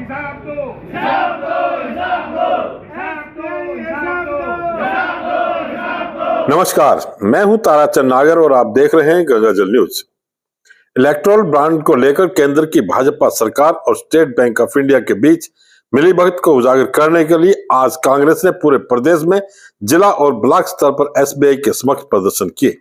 हिसाब दो, हिसाब दो, हिसाब दो, हिसाब दो, हिसाब दो, हिसाब दो, हिसाब दो। नमस्कार, मैं हूं ताराचंद नागर और आप देख रहे हैं गंगाजल न्यूज। इलेक्टोरल बॉन्ड को लेकर केंद्र की भाजपा सरकार और स्टेट बैंक ऑफ इंडिया के बीच मिलीभगत को उजागर करने के लिए आज कांग्रेस ने पूरे प्रदेश में जिला और ब्लॉक स्तर पर एसबीआई के समक्ष प्रदर्शन किए।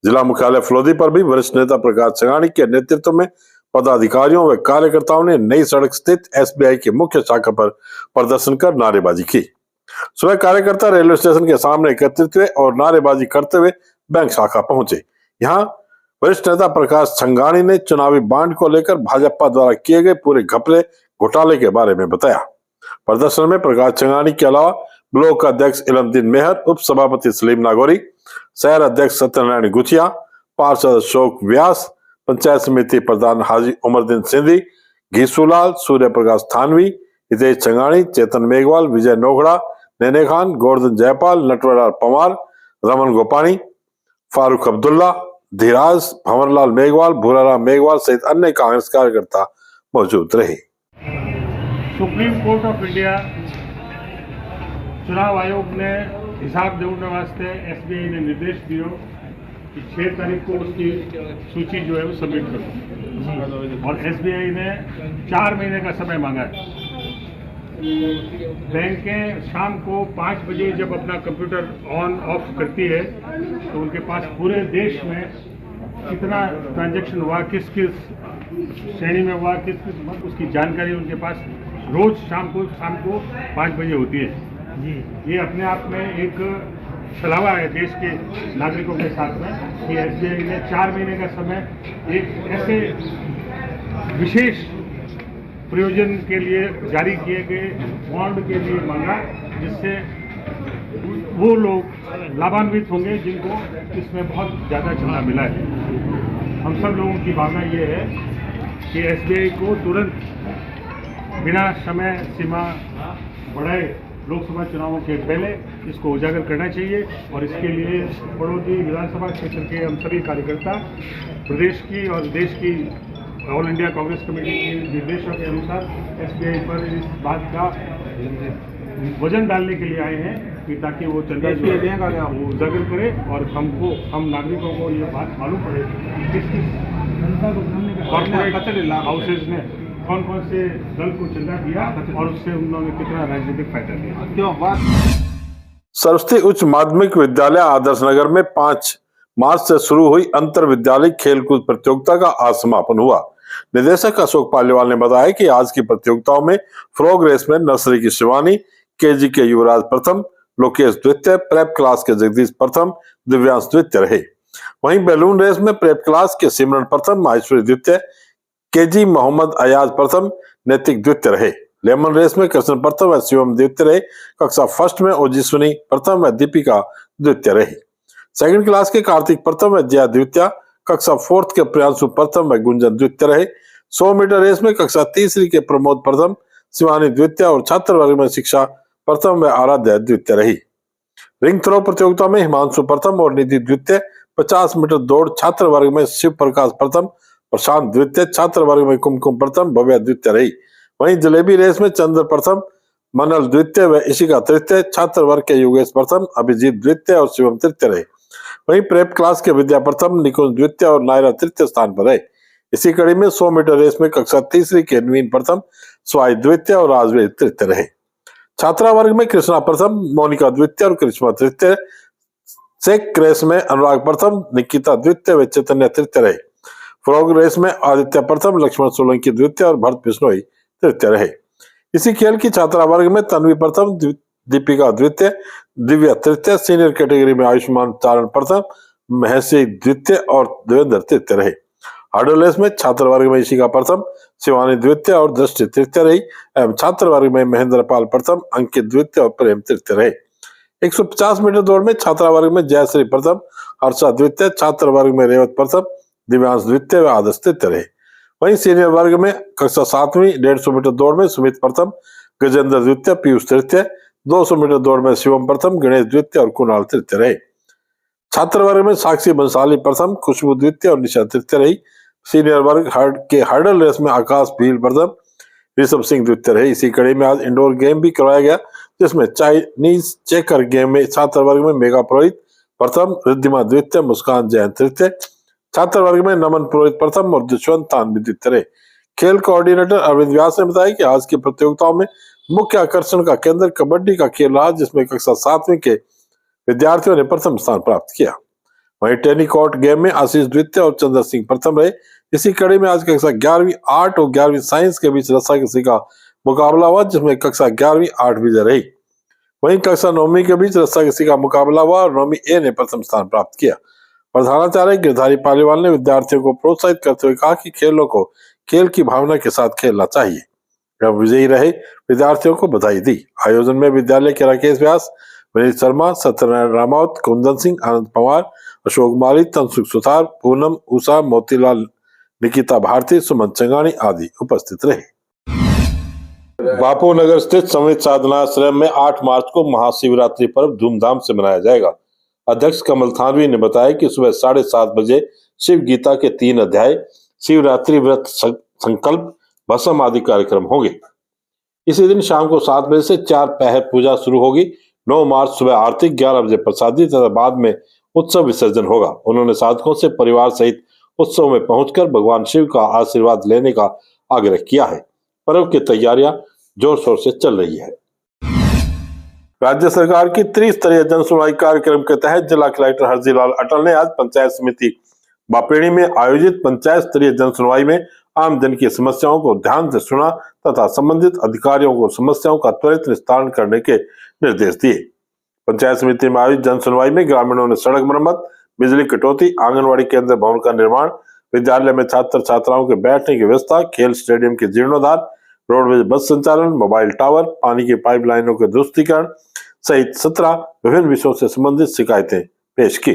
जिला मुख्यालय फलोदी पर भी वरिष्ठ नेता प्रकाश संघानी के नेतृत्व में पदाधिकारियों व कार्यकर्ताओं ने नई सड़क स्थित एसबीआई की मुख्य शाखा पर प्रदर्शन कर नारेबाजी की। सुबह कार्यकर्ता रेलवे स्टेशन के सामने एकत्रित हुए और नारेबाजी करते हुए बैंक शाखा पहुंचे। यहाँ वरिष्ठ नेता प्रकाश संघानी ने चुनावी बॉन्ड को लेकर भाजपा द्वारा किए गए पूरे घपले घोटाले के बारे में बताया। प्रदर्शन में प्रकाश संघानी के अलावा ब्लॉक अध्यक्ष इलमदीन मेहर, उप सभापति सलीम नागौरी, शहर अध्यक्ष सत्यनारायण गुचिया, पार्षद अशोक व्यास, पंचायत समिति प्रधान हाजी उमरदीन सिंधी, घीसूलाल, सूर्य प्रकाश थानवी, हितेश संघानी, चेतन मेघवाल, विजय नोगड़ा, नैने खान, गोवर्धन जयपाल, नटवरलाल पवार, रमन गोपानी, फारूक अब्दुल्ला, धीराज, भंवरलाल मेघवाल, भूराराम मेघवाल सहित अन्य कांग्रेस कार्यकर्ता मौजूद रहे। सुप्रीम कोर्ट ऑफ इंडिया चुनाव आयोग ने हिसाब देने वास्ते एसबीआई ने निर्देश दियो कि 6 तारीख को उसकी सूची जो है वो सबमिट करो, और एसबीआई ने 4 महीने का समय मांगा है। बैंकें शाम को 5 बजे जब अपना कंप्यूटर ऑन ऑफ करती है तो उनके पास पूरे देश में कितना ट्रांजैक्शन हुआ, किस किस श्रेणी में हुआ, किस किस उसकी जानकारी उनके पास रोज शाम को 5 बजे होती है। ये अपने आप में एक छलावा है देश के नागरिकों के साथ में कि एसबीआई ने 4 महीने का समय एक ऐसे विशेष प्रयोजन के लिए जारी किए गए बॉन्ड के लिए मांगा जिससे वो लोग लाभान्वित होंगे जिनको इसमें बहुत ज़्यादा चंदा मिला है। हम सब लोगों की भावना ये है कि एसबीआई को तुरंत बिना समय सीमा बढ़ाए लोकसभा चुनावों के पहले इसको उजागर करना चाहिए, और इसके लिए फलोदी विधानसभा क्षेत्र के हम सभी कार्यकर्ता प्रदेश की और देश की ऑल इंडिया कांग्रेस कमेटी के निर्देशों के अनुसार एसबीआई पर इस बात का वजन डालने के लिए आए हैं कि ताकि वो चंदा जो है वो उजागर करे और हम नागरिकों को ये बात मालूम पड़े कि किस किस कॉर्पोरेट हाउसेज ने कौन कौन से दल को चंदा दिया और उससे उन्होंने कितना राजनीतिक फायदा लिया। सरस्वती उच्च माध्यमिक विद्यालय आदर्श नगर में 5 मार्च से शुरू हुई अंतर विद्यालय खेलकूद प्रतियोगिता का आज समापन हुआ। निदेशक अशोक पालीवाल ने बताया कि आज की प्रतियोगिताओं में फ्रॉग रेस में नर्सरी की शिवानी, केजी के युवराज प्रथम, लोकेश द्वितीय, प्रेप क्लास के जगदीश प्रथम, दिव्यांश द्वितीय रहे। वहीं बैलून रेस में प्रेप क्लास के सिमरन प्रथम, माहेश्वरी द्वितीय, केजी मोहम्मद अयाज प्रथम, नैतिक द्वितीय रहे। लेमन रेस में कृष्ण प्रथम व शिवम द्वितीय रहे। कक्षा फर्स्ट में ओजिस्विनी प्रथम व दीपिका द्वितीय रही। सेकंड क्लास के कार्तिक प्रथम व जया द्वितीय, कक्षा फोर्थ के प्रियांशु प्रथम व गुंजन द्वितीय रहे। 100 मीटर रेस में कक्षा तीसरी के प्रमोद प्रथम, शिवानी द्वितीय और छात्र वर्ग में शिक्षा प्रथम व आराध्या द्वितीय रही। रिंग थ्रो प्रतियोगिता में हिमांशु प्रथम और निधि द्वितीय, 50 मीटर दौड़ छात्र वर्ग में शिव प्रकाश प्रथम, प्रशांत द्वितीय, छात्र वर्ग में कुमकुम प्रथम, भव्या द्वितीय रही। वहीं जलेबी रेस में चंद्र प्रथम, मनल द्वितीय व इशिका तृतीय, छात्र वर्ग के योगेश प्रथम, अभिजीत द्वितीय और शिवम तृतीय रहे। वहीं प्रेप क्लास के विद्या प्रथम, निकुंज द्वितीय और नायरा तृतीय स्थान पर रहे। इसी कड़ी में 100 मीटर रेस में कक्षा तीसरी के नवीन प्रथम, स्वाई द्वितीय और राजवीर तृतीय रहे। छात्रा वर्ग में कृष्णा प्रथम, मोनिका द्वितीय और करिश्मा तृतीय। सेक रेस में अनुराग प्रथम, निकिता द्वितीय व चैतन्य तृतीय रहे। फ्रॉग रेस में आदित्य प्रथम, लक्ष्मण सोलंकी द्वितीय और भरत बिश्नोई तृतीय रहे। इसी खेल की छात्रा वर्ग में तन्वी प्रथम, दीपिका द्वितीय, दिव्या तृतीय। सीनियर कैटेगरी में आयुष्मान चारण प्रथम, महेशी द्वितीय और देवेंद्र तृतीय रहे। हर्डल रेस में छात्र वर्ग में इशिका प्रथम, शिवानी द्वितीय और दृष्टि तृतीय रही एवं छात्र वर्ग में महेंद्र पाल प्रथम, अंकित द्वितीय और प्रेम तृतीय रहे। 150 मीटर दौड़ में छात्रा वर्ग में जयश्री प्रथम, हर्षा द्वितीय, छात्र वर्ग में रेवत प्रथम, दिव्यांश द्वितीय व आदर्श तृतीय रहे। वहीं सीनियर वर्ग में कक्षा 7वीं 150 मीटर दौड़ में सुमित प्रथम, गजेंद्र द्वितीय, पीयूष तृतीय, 200 मीटर दौड़ में शिवम प्रथम, गणेश द्वितीय और कुणाल तृतीय रहे। छात्र वर्ग में साक्षी बंसाली प्रथम, खुशबू द्वितीय और निशा तृतीय रही। सीनियर वर्ग के हर्डल रेस में आकाश भील प्रथम, ऋषभ सिंह द्वितीय रहे। इसी कड़ी में आज इंडोर गेम भी करवाया गया, जिसमें चाइनीज चेकर गेम में छात्र वर्ग में मेघा पुरोहित प्रथम, रिद्धिमा द्वितीय, मुस्कान जैन तृतीय, छात्र वर्ग में नमन पुरोहित प्रथम और दुष्वंत तानवी द्वितीय रहे। खेल कोऑर्डिनेटर अरविंद व्यास ने बताया कि आज की प्रतियोगिताओं में मुख्य आकर्षण का केंद्र कबड्डी का खेल रहा, जिसमें कक्षा 7वीं के विद्यार्थियों ने प्रथम स्थान प्राप्त किया। वहीं टेनिकॉट गेम में आशीष द्वितीय और चंद्र सिंह प्रथम रहे। इसी कड़ी में आज कक्षा 11वीं आर्ट और 11वीं साइंस के बीच रस्साकशी का मुकाबला हुआ, जिसमें कक्षा 11वीं आर्ट विजय रही। वहीं कक्षा 9वीं के बीच रस्साकशी का मुकाबला हुआ और 9वीं ए ने प्रथम स्थान प्राप्त किया। प्रधानाचार्य गिरधारी पालीवाल ने विद्यार्थियों को प्रोत्साहित करते हुए कहा कि खेलों को खेल की भावना के साथ खेलना चाहिए। जब विजयी रहे विद्यार्थियों को बधाई दी। आयोजन में विद्यालय के राकेश व्यास, विनीत शर्मा, सत्यनारायण रामावत, कुंदन सिंह, आनंद पवार, अशोक माली, तनसुख सुतार, पूनम, उषा, मोतीलाल, निकिता भारती, सुमन चंगानी आदि उपस्थित रहे। बापू नगर स्थित संवित साधना आश्रम में 8 मार्च को महाशिवरात्रि पर्व धूमधाम से मनाया जाएगा। अध्यक्ष कमल थानवी ने बताया कि सुबह 7:30 बजे शिव गीता के 3 अध्याय, शिवरात्रि व्रत संकल्प, भस्म आदि कार्यक्रम होंगे। इसी दिन शाम को 7 बजे से 4 पहर पूजा शुरू होगी। 9 मार्च सुबह आरती, 11 बजे प्रसादी तथा बाद में उत्सव विसर्जन होगा। उन्होंने साधकों से परिवार सहित उत्सव में पहुंचकर भगवान शिव का आशीर्वाद लेने का आग्रह किया है। पर्व की तैयारियां जोर शोर से चल रही है। राज्य सरकार की त्रिस्तरीय जन सुनवाई कार्यक्रम के तहत जिला कलेक्टर हरजीलाल अटल ने आज पंचायत समिति बापेड़ी में आयोजित पंचायत स्तरीय जन सुनवाई में आम जन की समस्याओं को ध्यान से सुना तथा संबंधित अधिकारियों को समस्याओं का त्वरित निस्तारण करने के निर्देश दिए। पंचायत समिति में आयोजित जन सुनवाई में ग्रामीणों ने सड़क मरम्मत, बिजली कटौती, आंगनबाड़ी केंद्र भवन का निर्माण, विद्यालय में छात्र छात्राओं के बैठने की व्यवस्था, खेल स्टेडियम के जीर्णोद्धार, रोडवेज बस संचालन, मोबाइल टावर, पानी की पाइपलाइनों के दुरुस्तीकरण सहित 17 विभिन्न विषयों से संबंधित शिकायतें पेश की।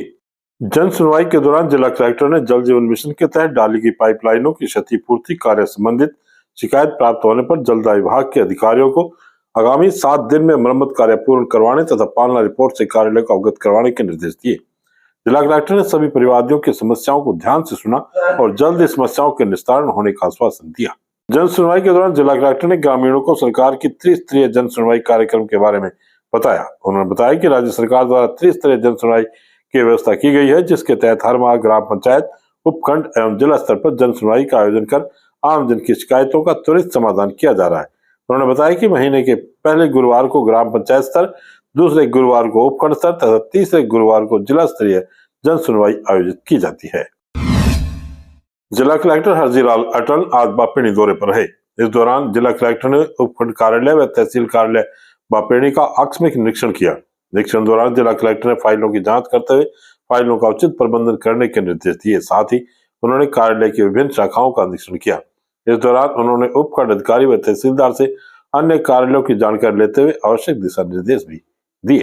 जन सुनवाई के दौरान जिला कलेक्टर ने जल जीवन मिशन के तहत डाली की पाइपलाइनों की क्षतिपूर्ति कार्य संबंधित शिकायत प्राप्त होने पर जलदाय विभाग के अधिकारियों को आगामी 7 दिन में मरम्मत कार्य पूर्ण करवाने तथा पालना रिपोर्ट से कार्यालय को अवगत करवाने के निर्देश दिए। जिला कलेक्टर ने सभी परिवादियों की समस्याओं को ध्यान से सुना और जल्द इस समस्याओं के निस्तारण होने का आश्वासन दिया। जन सुनवाई के दौरान जिला कलेक्टर ने ग्रामीणों को सरकार की त्रिस्तरीय जन सुनवाई कार्यक्रम के बारे में बताया। उन्होंने बताया कि राज्य सरकार द्वारा त्रिस्तरीय जन सुनवाई की व्यवस्था की गई है, जिसके तहत हर माह ग्राम पंचायत, उपखंड एवं जिला स्तर पर जन सुनवाई का आयोजन कर आम जन की शिकायतों का त्वरित समाधान किया जा रहा है। उन्होंने बताया कि महीने के पहले गुरुवार को ग्राम पंचायत स्तर, दूसरे गुरुवार को उपखंड स्तर तथा तीसरे गुरुवार को जिला स्तरीय जन सुनवाई आयोजित की जाती है। जिला कलेक्टर हरजीलाल अटल आज बापेड़ी दौरे पर रहे। इस दौरान जिला कलेक्टर ने उपखंड कार्यालय व तहसील कार्यालय बापेड़ी का आकस्मिक निरीक्षण किया। निरीक्षण दौरान जिला कलेक्टर ने फाइलों की जांच करते हुए फाइलों का उचित प्रबंधन करने के निर्देश दिए। साथ ही उन्होंने कार्यालय की विभिन्न शाखाओं का निरीक्षण किया। इस दौरान उन्होंने उपखंड अधिकारी व तहसीलदार से अन्य कार्यालयों की जानकारी लेते हुए आवश्यक दिशा निर्देश भी दिए।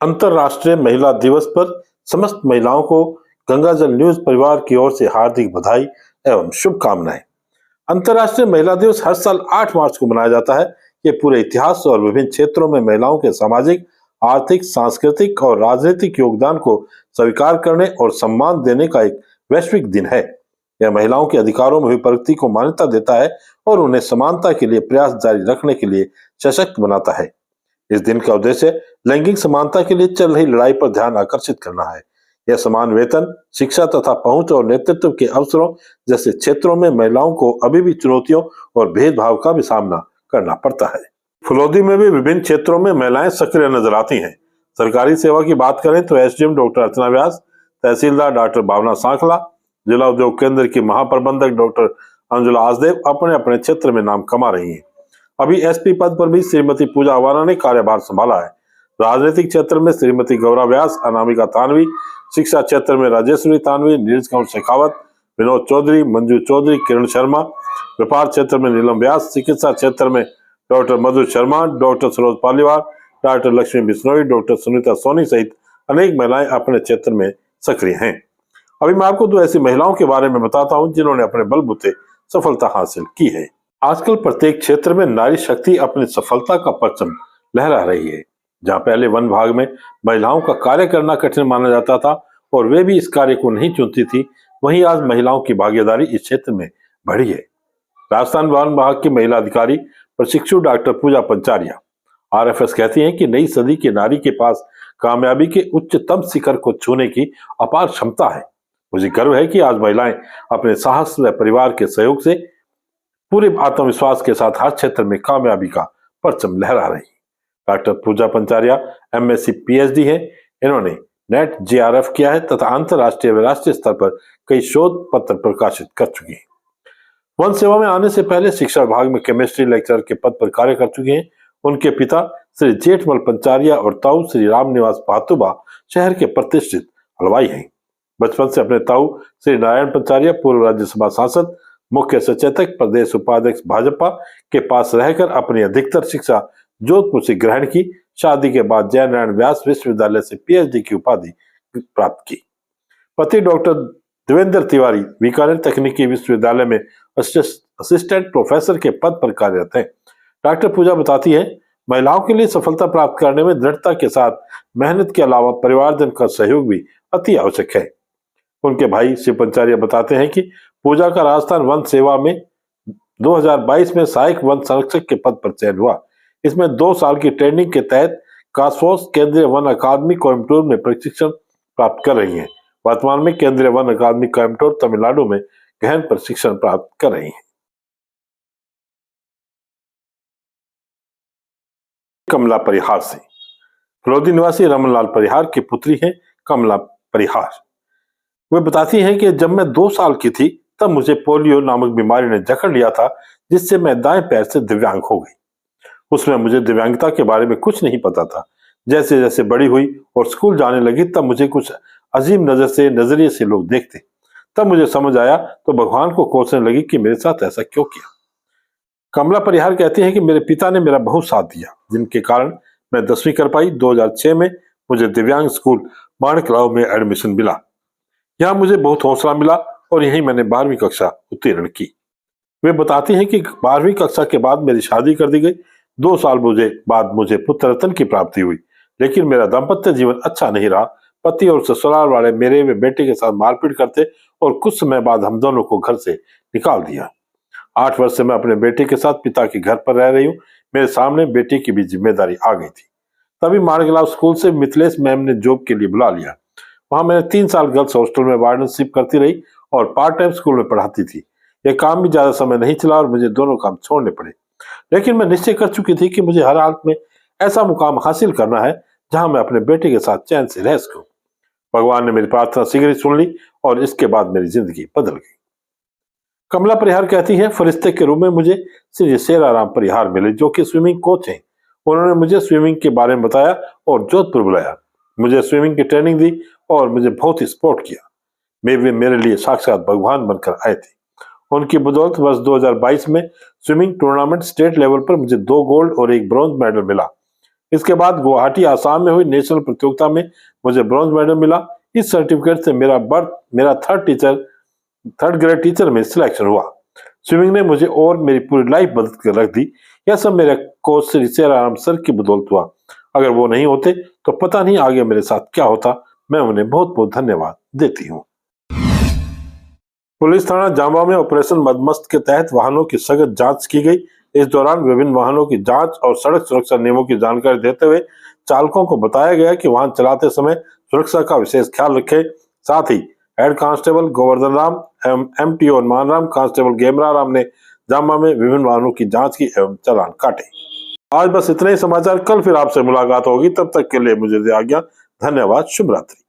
अंतर्राष्ट्रीय महिला दिवस पर समस्त महिलाओं को गंगाजल न्यूज परिवार की ओर से हार्दिक बधाई एवं शुभकामनाएं। अंतर्राष्ट्रीय महिला दिवस हर साल 8 मार्च को मनाया जाता है। ये पूरे इतिहास और विभिन्न क्षेत्रों में महिलाओं के सामाजिक, आर्थिक, सांस्कृतिक और राजनीतिक योगदान को स्वीकार करने और सम्मान देने का एक वैश्विक दिन है। यह महिलाओं के अधिकारों में हुई प्रगति को मान्यता देता है और उन्हें समानता के लिए प्रयास जारी रखने के लिए सशक्त बनाता है। इस दिन का उद्देश्य लैंगिक समानता के लिए चल रही लड़ाई पर ध्यान आकर्षित करना है। यह समान वेतन, शिक्षा तथा पहुंच और नेतृत्व के अवसरों जैसे क्षेत्रों में महिलाओं को अभी भी चुनौतियों और भेदभाव का भी सामना करना पड़ता है। फुलौदी में भी विभिन्न क्षेत्रों में महिलाएं सक्रिय नजर आती हैं। सरकारी सेवा की बात करें तो एसडीएम डॉक्टर अर्चना व्यास, तहसीलदार डॉक्टर भावना सांखला, जिला उद्योग केंद्र की महाप्रबंधक डॉक्टर अंजुला आसदेव अपने अपने क्षेत्र में नाम कमा रही हैं। अभी एसपी पद पर भी श्रीमती पूजा अवाना ने कार्यभार संभाला है। राजनीतिक क्षेत्र में श्रीमती गौरा व्यास, अनामिका तानवी, शिक्षा क्षेत्र में राजेश्वरी तानवी, नीरज कंवर शेखावत, विनोद चौधरी, मंजू चौधरी, किरण शर्मा, व्यापार क्षेत्र में नीलम व्यास, चिकित्सा क्षेत्र में doctor Madhu Sharma, doctor Saroj Paliwal, doctor Lakshmi Bishnoi, doctor Sunita Soni सहित अनेक महिलाएं अपने क्षेत्र में सक्रिय हैं। अभी मैं आपको 2 ऐसी महिलाओं के बारे में बताता हूं जिन्होंने अपने बलबूते सफलता हासिल की है। आजकल प्रत्येक क्षेत्र में नारी शक्ति अपनी सफलता का परचम लहरा रही है। जहां पहले वन विभाग में महिलाओं का कार्य करना कठिन माना जाता था और वे भी इस कार्य को नहीं चुनती थी, वहीं आज महिलाओं की भागीदारी इस क्षेत्र में बढ़ी है। राजस्थान वन विभाग की महिला अधिकारी प्रशिक्षु डॉक्टर पूजा पंचारिया आरएफएस कहती हैं कि नई सदी की नारी के पास कामयाबी के उच्चतम शिखर को छूने की अपार क्षमता है। मुझे गर्व है कि आज महिलाएं अपने साहस व परिवार के सहयोग से पूरे आत्मविश्वास के साथ हर क्षेत्र में कामयाबी का परचम लहरा रही। डॉक्टर पूजा पंचारिया एमएससी पीएचडी है। इन्होंने नेट जेआरएफ किया है तथा अंतर्राष्ट्रीय व राष्ट्रीय स्तर पर कई शोध पत्र प्रकाशित कर चुकी हैं। वन सेवा में आने से पहले शिक्षा विभाग में केमिस्ट्री लेक्चरर के पद पर कार्य कर चुके हैं। उनके पिता श्री जेठमल पंचारिया और ताऊ श्री रामनिवास पातुबा शहर के प्रतिष्ठित हलवाई हैं। बचपन से अपने ताऊ श्री नारायण पंचारिया पूर्व राज्यसभा सांसद, मुख्य सचेतक, प्रदेश उपाध्यक्ष भाजपा के पास रहकर अपनी अधिकतर शिक्षा जोधपुर से ग्रहण की। शादी के बाद जयनारायण व्यास विश्वविद्यालय से पीएचडी की उपाधि प्राप्त की। पति डॉक्टर देवेंद्र तिवारी बीकानेर तकनीकी विश्वविद्यालय में असिस्टेंट प्रोफेसर के पद पर कार्यरत हैं। डॉक्टर पूजा बताती है, महिलाओं के लिए सफलता प्राप्त करने में दृढ़ता के साथ मेहनत के अलावा परिवारजन का सहयोग भी अति आवश्यक है। उनके भाई शिव पंचारिया बताते हैं कि पूजा का राजस्थान वन सेवा में 2022 में सहायक वन संरक्षक के पद पर चयन हुआ। इसमें 2 साल की ट्रेनिंग के तहत कासफोस केंद्रीय वन अकादमी कोयम्बटूर में प्रशिक्षण प्राप्त कर रही हैं। वर्तमान में केंद्रीय वन अकादमी कोयम्बटूर तमिलनाडु में गहन प्रशिक्षण प्राप्त कर रही हैं। कमला परिहार से फलोदी निवासी रमनलाल परिहार की पुत्री है कमला परिहार। वे बताती हैं कि जब मैं 2 साल की थी तब मुझे पोलियो नामक बीमारी ने जकड़ लिया था, जिससे मैं दाएं पैर से दिव्यांग हो गई। उसमें मुझे दिव्यांगता के बारे में कुछ नहीं पता था। जैसे जैसे बड़ी हुई और स्कूल जाने लगी तब मुझे कुछ अजीब नजरिए से लोग देखते। तब मुझे समझ आया तो भगवान को कोसने लगी कि मेरे साथ ऐसा क्यों किया। कमला परिहार कहती है कि मेरे पिता ने मेरा बहुत साथ दिया, जिनके कारण मैं 10वीं कर पाई। 2006 में मुझे दिव्यांग स्कूल माणकलाव में एडमिशन मिला। यहाँ मुझे बहुत हौसला मिला और यहीं मैंने 12वीं कक्षा उत्तीर्ण की। वे बताती हैं कि 12वीं कक्षा के बाद मेरी शादी कर दी गई। 2 साल बाद मुझे पुत्र रत्न की प्राप्ति हुई, लेकिन मेरा दाम्पत्य जीवन अच्छा नहीं रहा। पति और ससुराल वाले मेरे व बेटे के साथ मारपीट करते और कुछ समय बाद हम दोनों को घर से निकाल दिया। 8 वर्ष से मैं अपने बेटे के साथ पिता के घर पर रह रही हूँ। मेरे सामने बेटे की भी जिम्मेदारी आ गई थी। तभी माणकलाव स्कूल से मिथिलेश मैम ने जॉब के लिए बुला लिया। वहां मैंने 3 साल गर्ल्स हॉस्टल में वार्डनशिप करती रही और पार्ट टाइम स्कूल में पढ़ाती थी। यह काम भी ज्यादा समय नहीं चला और मुझे दोनों काम छोड़ने पड़े, लेकिन मैं निश्चय कर चुकी थी कि मुझे हर हालत में ऐसा मुकाम हासिल करना है जहां मैं अपने बेटे के साथ चैन से रह सकूं। भगवान ने मेरी प्रार्थना शीघ्र ही सुन ली और इसके बाद मेरी जिंदगी बदल गई। कमला परिहार कहती है, फरिश्ते के रूप में मुझे श्री शेराराम परिहार मिले, जो कि स्विमिंग कोच हैं। उन्होंने मुझे स्विमिंग के बारे में बताया और जोधपुर बुलाया। मुझे स्विमिंग की ट्रेनिंग दी और मुझे बहुत ही सपोर्ट किया। वे मेरे लिए साक्षात भगवान बनकर आए थे। उनकी बदौलत वर्ष 2022 में स्विमिंग टूर्नामेंट स्टेट लेवल पर मुझे 2 गोल्ड और 1 ब्रॉन्ज मेडल मिला। इसके बाद गुवाहाटी आसाम में हुई नेशनल प्रतियोगिता में मुझे ब्रॉन्ज मेडल मिला। इस सर्टिफिकेट से मेरा थर्ड ग्रेड टीचर में सिलेक्शन हुआ। स्विमिंग ने मुझे और मेरी पूरी लाइफ बदल कर रख दी। यह सब मेरे कोच श्री शेराराम सर की बदौलत हुआ। अगर वो नहीं होते तो पता नहीं आगे मेरे साथ क्या होता। मैं उन्हें बहुत बहुत धन्यवाद देती हूँ। पुलिस थाना जांबा में ऑपरेशन मदमस्त के तहत वाहनों की सघन जांच की गई। इस दौरान विभिन्न वाहनों की जांच और सड़क सुरक्षा नियमों की जानकारी देते हुए चालकों को बताया गया कि वाहन चलाते समय सुरक्षा का विशेष ख्याल रखें। साथ ही हेड कांस्टेबल गोवर्धन राम एवं एमटीओ हनुमान राम, कांस्टेबल गेमरा राम ने जांबा में विभिन्न वाहनों की जांच की एवं चालान काटे। आज बस इतने ही समाचार। कल फिर आपसे मुलाकात होगी। तब तक के लिए मुझे दे आज्ञा। धन्यवाद। शुभ रात्रि।